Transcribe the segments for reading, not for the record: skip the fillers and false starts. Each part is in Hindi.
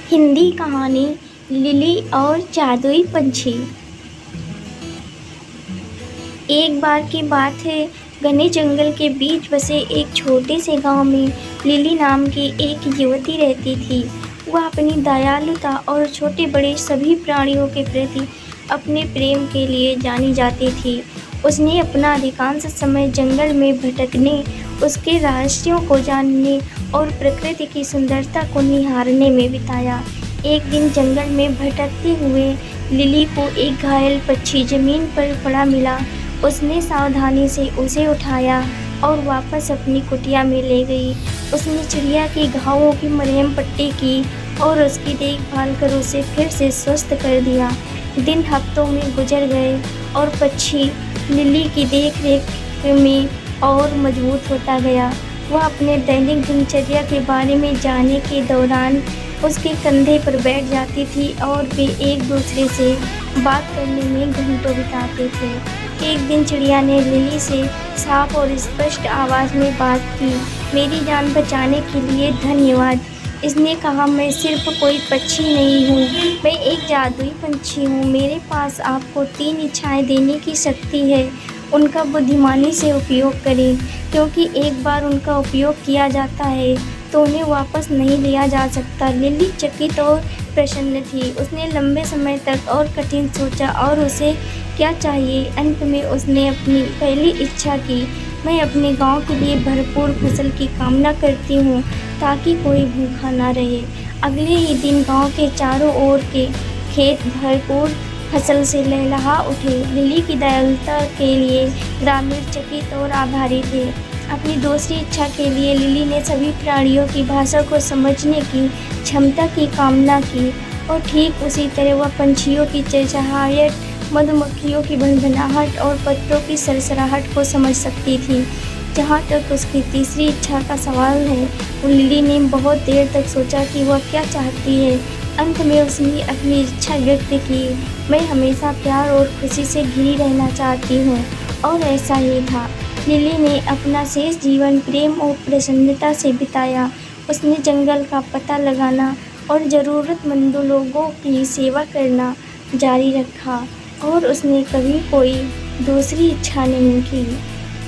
हिंदी कहानी लिली और जादुई पंछी। एक बार की बात है, घने जंगल के बीच बसे एक छोटे से गांव में लिली नाम की एक युवती रहती थी। वह अपनी दयालुता और छोटे बड़े सभी प्राणियों के प्रति अपने प्रेम के लिए जानी जाती थी। उसने अपना अधिकांश समय जंगल में भटकने, उसके रहस्यों को जानने और प्रकृति की सुंदरता को निहारने में बिताया। एक दिन जंगल में भटकते हुए लिली को एक घायल पक्षी जमीन पर पड़ा मिला। उसने सावधानी से उसे उठाया और वापस अपनी कुटिया में ले गई। उसने चिड़िया के घावों की मरहम पट्टी की और उसकी देखभाल कर उसे फिर से स्वस्थ कर दिया। दिन हफ्तों में गुजर गए और पक्षी लिली की देखरेख में और मजबूत होता गया। वह अपने दैनिक दिनचर्या के बारे में जानने के दौरान उसके कंधे पर बैठ जाती थी और वे एक दूसरे से बात करने में घंटों बिताते थे। एक दिन चिड़िया ने लिली से साफ और स्पष्ट आवाज़ में बात की। मेरी जान बचाने के लिए धन्यवाद। इसने कहा, मैं सिर्फ कोई पक्षी नहीं हूँ, मैं एक जादुई पंछी हूँ। मेरे पास आपको 3 इच्छाएं देने की शक्ति है। उनका बुद्धिमानी से उपयोग करें, क्योंकि एक बार उनका उपयोग किया जाता है तो उन्हें वापस नहीं लिया जा सकता। लिली चकित और प्रसन्न थी। उसने लंबे समय तक और कठिन सोचा और उसे क्या चाहिए। अंत में उसने अपनी पहली इच्छा की। मैं अपने गांव के लिए भरपूर फसल की कामना करती हूँ, ताकि कोई भूखा ना रहे। अगले ही दिन गांव के चारों ओर के खेत भरपूर फसल से लहलहा उठे। लिली की दयालुता के लिए ग्रामीण चकित और आभारी थे। अपनी दूसरी इच्छा के लिए लिली ने सभी प्राणियों की भाषा को समझने की क्षमता की कामना की और ठीक उसी तरह वह पंछियों की चहचहाहट, मधुमक्खियों की भनभनाहट और पत्तों की सरसराहट को समझ सकती थी। जहाँ तक उसकी तीसरी इच्छा का सवाल है, तो लिली ने बहुत देर तक सोचा कि वह क्या चाहती है। अंत में उसने अपनी इच्छा व्यक्त की। मैं हमेशा प्यार और खुशी से घिरी रहना चाहती हूँ। और ऐसा ही था। लिली ने अपना शेष जीवन प्रेम और प्रसन्नता से बिताया। उसने जंगल का पता लगाना और ज़रूरतमंद लोगों की सेवा करना जारी रखा और उसने कभी कोई दूसरी इच्छा नहीं की।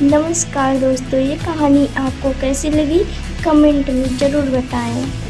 नमस्कार दोस्तों, ये कहानी आपको कैसी लगी कमेंट में ज़रूर बताएं।